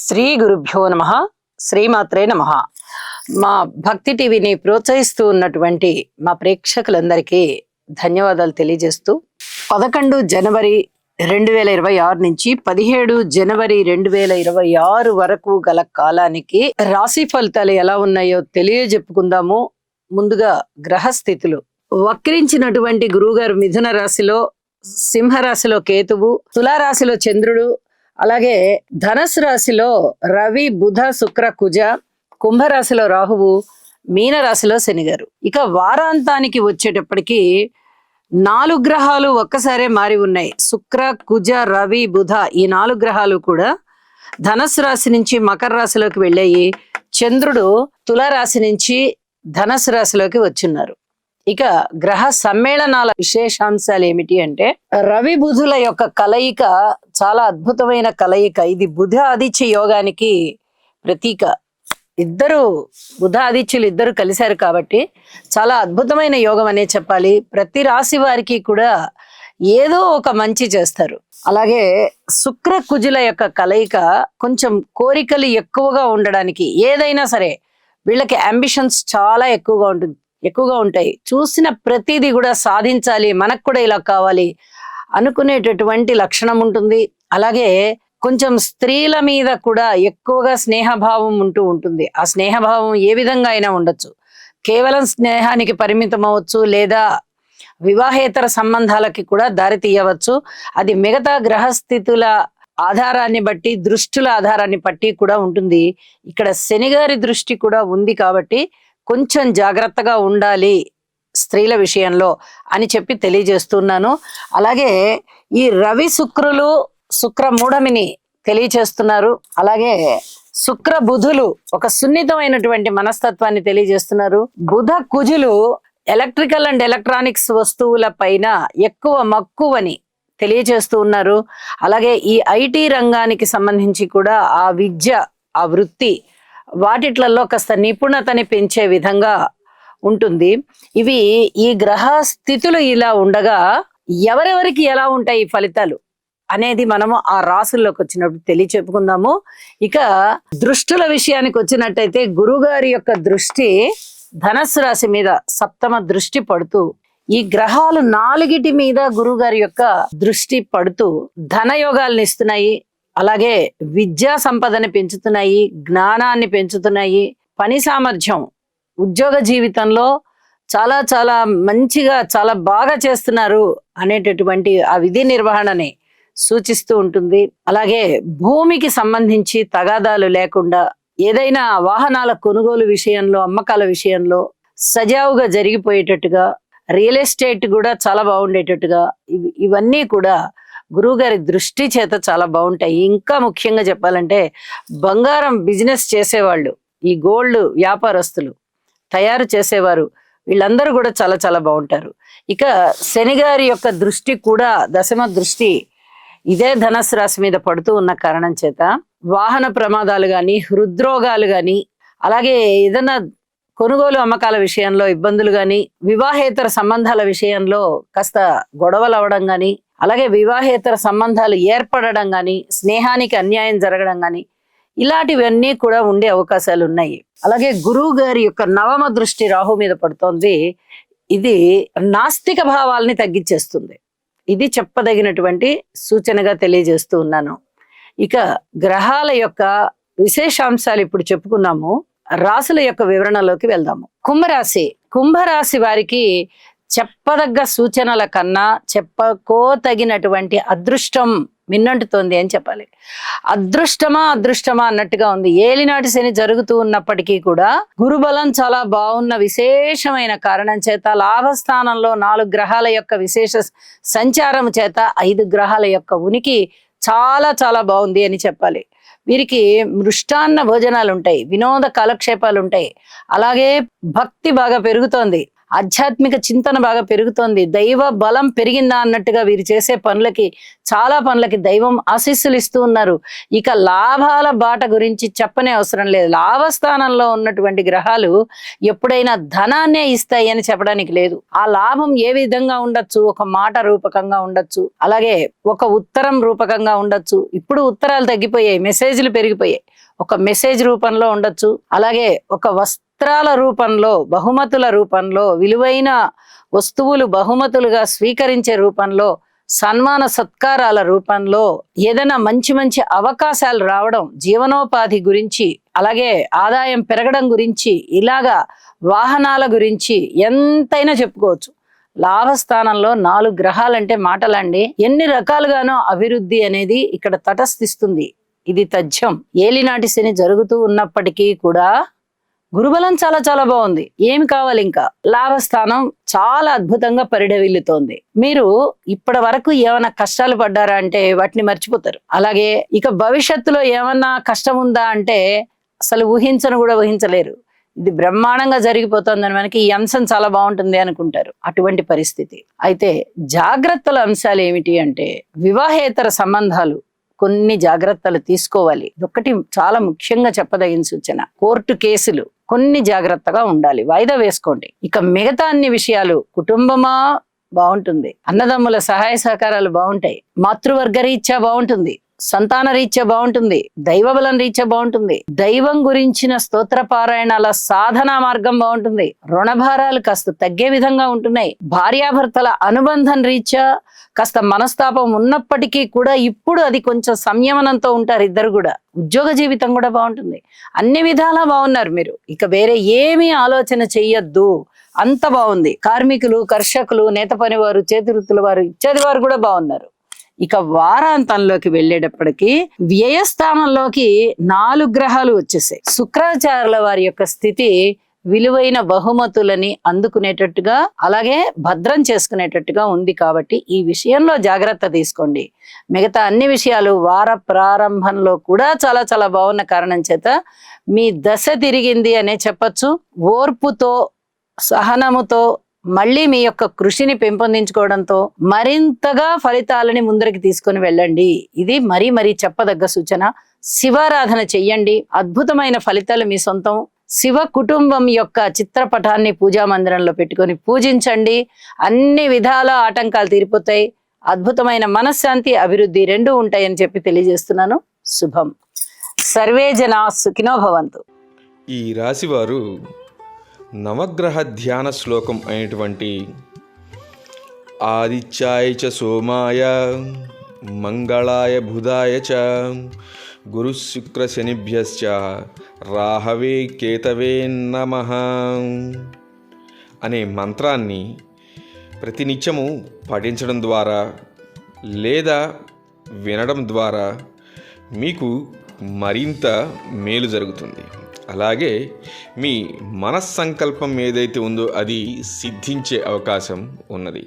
శ్రీ గురుభ్యో నమః. శ్రీమాత్రే నమః. మా భక్తి టీవీని ప్రోత్సహిస్తూ ఉన్నటువంటి మా ప్రేక్షకులందరికీ ధన్యవాదాలు తెలియజేస్తూ 11 జనవరి 2026 నుంచి 17 జనవరి 2026 వరకు గల కాలానికి రాశి ఫలితాలు ఎలా ఉన్నాయో తెలియజెప్పుకుందాము. ముందుగా గ్రహస్థితులు. వక్రించినటువంటి గురువుగారు మిథున రాశిలో, సింహరాశిలో కేతువు, తులారాశిలో చంద్రుడు, అలాగే ధనస్సు రాశిలో రవి, బుధ, శుక్ర, కుజ, కుంభరాశిలో రాహువు, మీనరాశిలో శనిగారు. ఇక వారాంతానికి వచ్చేటప్పటికి 4 గ్రహాలు ఒక్కసారే మారి ఉన్నాయి. శుక్ర, కుజ, రవి, బుధ ఈ 4 గ్రహాలు కూడా ధనస్సు రాశి నుంచి మకర రాశిలోకి వెళ్ళాయి. చంద్రుడు తులారాశి నుంచి ధనస్సు రాశిలోకి వచ్చున్నారు. ఇక గ్రహ సమ్మేళనాల విశేషాంశాలు ఏమిటి అంటే, రవి బుధుల యొక్క కలయిక చాలా అద్భుతమైన కలయిక. ఇది బుధ ఆదిత్య యోగానికి ప్రతీక. బుధ ఆదిత్యులు ఇద్దరు కలిశారు కాబట్టి చాలా అద్భుతమైన యోగం అనే చెప్పాలి. ప్రతి రాశి వారికి కూడా ఏదో ఒక మంచి చేస్తారు. అలాగే శుక్ర కుజుల యొక్క కలయిక కొంచెం కోరికలు ఎక్కువగా ఉండడానికి, ఏదైనా సరే వీళ్ళకి అంబిషన్స్ చాలా ఎక్కువగా ఉంటాయి. చూసిన ప్రతిదీ కూడా సాధించాలి, మనకు కూడా ఇలా కావాలి అనుకునేటటువంటి లక్షణం ఉంటుంది. అలాగే కొంచెం స్త్రీల మీద కూడా ఎక్కువగా స్నేహభావం ఉంటుంది. ఆ స్నేహభావం ఏ విధంగా అయినా ఉండొచ్చు. కేవలం స్నేహానికి పరిమితం అవ్వచ్చు, లేదా వివాహేతర సంబంధాలకి కూడా దారి తీయవచ్చు. అది మిగతా గ్రహస్థితుల ఆధారాన్ని బట్టి, దృష్టుల ఆధారాన్ని బట్టి కూడా ఉంటుంది. ఇక్కడ శనిగారి దృష్టి కూడా ఉంది కాబట్టి కొంచెం జాగ్రత్తగా ఉండాలి స్త్రీల విషయంలో అని చెప్పి తెలియజేస్తున్నాను. అలాగే ఈ రవి శుక్రులు శుక్ర మూఢమిని తెలియజేస్తున్నారు. అలాగే శుక్ర బుధులు ఒక సున్నితమైనటువంటి మనస్తత్వాన్ని తెలియజేస్తున్నారు. బుధ కుజులు ఎలక్ట్రికల్ అండ్ ఎలక్ట్రానిక్స్ వస్తువుల పైన ఎక్కువ మక్కువని తెలియజేస్తూ ఉన్నారు. అలాగే ఈ ఐటీ రంగానికి సంబంధించి కూడా ఆ విద్య, ఆ వృత్తి వాటిట్లలో కాస్త నిపుణతని పెంచే విధంగా ఉంటుంది. ఇవి ఈ గ్రహ స్థితులు ఇలా ఉండగా ఎవరెవరికి ఎలా ఉంటాయి ఈ ఫలితాలు అనేది మనము ఆ రాసుల్లోకి వచ్చినప్పుడు తెలియచెప్పుకుందాము. ఇక దృష్టుల విషయానికి వచ్చినట్టయితే గురుగారి యొక్క దృష్టి ధనస్సు రాశి మీద సప్తమ దృష్టి పడుతూ, ఈ గ్రహాలు 4 మీద గురుగారి యొక్క దృష్టి పడుతూ ధనయోగాల్ని ఇస్తున్నాయి. అలాగే విద్యా సంపదని పెంచుతున్నాయి, జ్ఞానాన్ని పెంచుతున్నాయి, పని సామర్థ్యం, ఉద్యోగ జీవితంలో చాలా చాలా మంచిగా చాలా బాగా చేస్తున్నారు అనేటటువంటి ఆ విధి నిర్వహణని సూచిస్తూ ఉంటుంది. అలాగే భూమికి సంబంధించి తగాదాలు లేకుండా, ఏదైనా వాహనాల కొనుగోలు విషయంలో, అమ్మకాల విషయంలో సజావుగా జరిగిపోయేటట్టుగా, రియల్ ఎస్టేట్ కూడా చాలా బాగుండేటట్టుగా ఇవన్నీ కూడా గురువుగారి దృష్టి చేత చాలా బాగుంటాయి. ఇంకా ముఖ్యంగా చెప్పాలంటే బంగారం బిజినెస్ చేసేవాళ్ళు, ఈ గోల్డ్ వ్యాపారస్తులు, తయారు చేసేవారు, వీళ్ళందరూ కూడా చాలా చాలా బాగుంటారు. ఇక శనిగారి యొక్క దృష్టి కూడా దశమ దృష్టి ఇదే ధనస్సు రాశి మీద పడుతూ ఉన్న కారణం చేత వాహన ప్రమాదాలు కానీ, హృద్రోగాలు కానీ, అలాగే ఏదైనా కొనుగోలు అమ్మకాల విషయంలో ఇబ్బందులు కానీ, వివాహేతర సంబంధాల విషయంలో కాస్త గొడవలు అవడం కానీ, అలాగే వివాహేతర సంబంధాలు ఏర్పడడం కానీ, స్నేహానికి అన్యాయం జరగడం కానీ, ఇలాంటివన్నీ కూడా ఉండే అవకాశాలు ఉన్నాయి. అలాగే గురువు గారి యొక్క నవమ దృష్టి రాహు మీద పడుతోంది. ఇది నాస్తిక భావాల్ని తగ్గించేస్తుంది. ఇది చెప్పదగినటువంటి సూచనగా తెలియజేస్తూ ఉన్నాను. ఇక గ్రహాల యొక్క విశేషాంశాలు ఇప్పుడు చెప్పుకున్నాము. రాశుల యొక్క వివరణలోకి వెళ్దాము. కుంభరాశి వారికి చెప్పదగ్గ సూచనల కన్నా చెప్పుకోతగినటువంటి అదృష్టం మిన్నంటుతోంది అని చెప్పాలి. అదృష్టమా అన్నట్టుగా ఉంది. ఏలినాటి శని జరుగుతూ ఉన్నప్పటికీ కూడా గురుబలం చాలా బాగున్న విశేషమైన కారణం చేత, లాభస్థానంలో 4 గ్రహాల యొక్క విశేష సంచారం చేత 5 గ్రహాల యొక్క ఉనికి చాలా చాలా బాగుంది అని చెప్పాలి. వీరికి మృష్టాన్న భోజనాలు ఉంటాయి, వినోద కాలక్షేపాలు ఉంటాయి, అలాగే భక్తి బాగా పెరుగుతోంది. ఆధ్యాత్మిక చింతన బాగా పెరుగుతోంది, దైవ బలం పెరిగిందా అన్నట్టుగా వీరు చేసే చాలా పనులకి దైవం ఆశీస్సులు ఇస్తూ ఉన్నారు. ఇక లాభాల బాట గురించి చెప్పనే అవసరం లేదు. లాభస్థానంలో ఉన్నటువంటి గ్రహాలు ఎప్పుడైనా ధనాన్నే ఇస్తాయి అని చెప్పడానికి లేదు. ఆ లాభం ఏ విధంగా ఉండొచ్చు, ఒక మాట రూపకంగా ఉండొచ్చు, అలాగే ఒక ఉత్తరం రూపకంగా ఉండొచ్చు. ఇప్పుడు ఉత్తరాలు తగ్గిపోయాయి, మెసేజ్లు పెరిగిపోయాయి. ఒక మెసేజ్ రూపంలో ఉండొచ్చు, అలాగే ఒక వస్త్రాల రూపంలో, బహుమతుల రూపంలో, విలువైన వస్తువులు బహుమతులుగా స్వీకరించే రూపంలో, సన్మాన సత్కారాల రూపంలో, ఏదైనా మంచి మంచి అవకాశాలు రావడం, జీవనోపాధి గురించి, అలాగే ఆదాయం పెరగడం గురించి, ఇలాగా వాహనాల గురించి ఎంతైనా చెప్పుకోవచ్చు. లాభస్థానంలో 4 గ్రహాలంటే మాటలండి. ఎన్ని రకాలుగానో అభివృద్ధి అనేది ఇక్కడ తటస్థిస్తుంది. ఇది తథ్యం. ఏలినాటి శని జరుగుతూ ఉన్నప్పటికీ కూడా గురుబలం చాలా చాలా బాగుంది. ఏమి కావాలి ఇంకా? లాభస్థానం చాలా అద్భుతంగా పరిడవిల్లుతోంది. మీరు ఇప్పటి వరకు ఏమైనా కష్టాలు పడ్డారా అంటే వాటిని మర్చిపోతారు. అలాగే ఇక భవిష్యత్తులో ఏమన్నా కష్టం ఉందా అంటే అసలు ఊహించను కూడా ఊహించలేరు. ఇది బ్రహ్మాండంగా జరిగిపోతుందని మనకి ఈ అంశం చాలా బాగుంటుంది అనుకుంటారు. అటువంటి పరిస్థితి. అయితే జాగ్రత్తల అంశాలు ఏమిటి అంటే, వివాహేతర సంబంధాలు కొన్ని జాగ్రత్తలు తీసుకోవాలి. ఒకటి చాలా ముఖ్యంగా చెప్పదగిన సూచన, కోర్టు కేసులు కొన్ని జాగ్రత్తగా ఉండాలి, వాయిదా వేసుకోండి. ఇక మిగతా అన్ని విషయాలు, కుటుంబమా బాగుంటుంది, అన్నదమ్ముల సహాయ సహకారాలు బాగుంటాయి, మాతృవర్గ రీత్యా బాగుంటుంది, సంతాన రీత్యా బాగుంటుంది, దైవబలం రీత్యా బాగుంటుంది, దైవం గురించిన స్తోత్ర పారాయణాల సాధనా మార్గం బాగుంటుంది, రుణభారాలు కాస్త తగ్గే విధంగా ఉంటున్నాయి, భార్యాభర్తల అనుబంధం రీత్యా కాస్త మనస్తాపం ఉన్నప్పటికీ కూడా ఇప్పుడు అది కొంచెం సంయమనంతో ఉంటారు ఇద్దరు కూడా. ఉద్యోగ జీవితం కూడా బాగుంటుంది. అన్ని విధాలా బాగున్నారు మీరు. ఇక వేరే ఏమీ ఆలోచన చెయ్యొద్దు, అంత బాగుంది. కార్మికులు, కర్షకులు, నేత పనివారు, చేతి వృత్తుల వారు, ఇత్యాది వారు కూడా బాగున్నారు. ఇక వారాంతంలోకి వెళ్ళేటప్పటికి వ్యయస్థానంలోకి 4 గ్రహాలు వచ్చేసాయి. శుక్రాచార్యుల వారి యొక్క స్థితి విలువైన బహుమతులని అందుకునేటట్టుగా, అలాగే భద్రం చేసుకునేటట్టుగా ఉంది. కాబట్టి ఈ విషయంలో జాగ్రత్త తీసుకోండి. మిగతా అన్ని విషయాలు వార ప్రారంభంలో కూడా చాలా చాలా బాగున్న కారణం చేత మీ దశ తిరిగింది అనే చెప్పచ్చు. ఓర్పుతో, సహనముతో, మళ్ళీ మీ యొక్క కృషిని పెంపొందించుకోవడంతో మరింతగా ఫలితాలని ముందరికి తీసుకొని వెళ్ళండి. ఇది మరీ చెప్పదగ్గ సూచన. శివారాధన చెయ్యండి, అద్భుతమైన ఫలితాలు మీ సొంతం. శివ కుటుంబం యొక్క చిత్రపటాన్ని పూజా మందిరంలో పెట్టుకొని పూజించండి. అన్ని విధాల ఆటంకాలు తీరిపోతాయి. అద్భుతమైన మనశ్శాంతి, అభివృద్ధి 2 ఉంటాయని చెప్పి తెలియజేస్తున్నాను. శుభం. సర్వే జనా సుఖినో భవంతు. ఈ రాశివారు నవగ్రహ ధ్యాన శ్లోకం అయినటువంటి ఆదిత్యాయ చ సోమాయ మంగళాయ బుధాయ చ గురు శుక్ర శనిభ్యశ్చ రాహవే కేతవే నమః అనే మంత్రాన్ని ప్రతినిత్యము పఠించడం ద్వారా లేదా వినడం ద్వారా మీకు మరింత మేలు జరుగుతుంది. అలాగే మీ మనస్సంకల్పం ఏదైతే ఉందో అది సిద్ధించే అవకాశం ఉన్నది.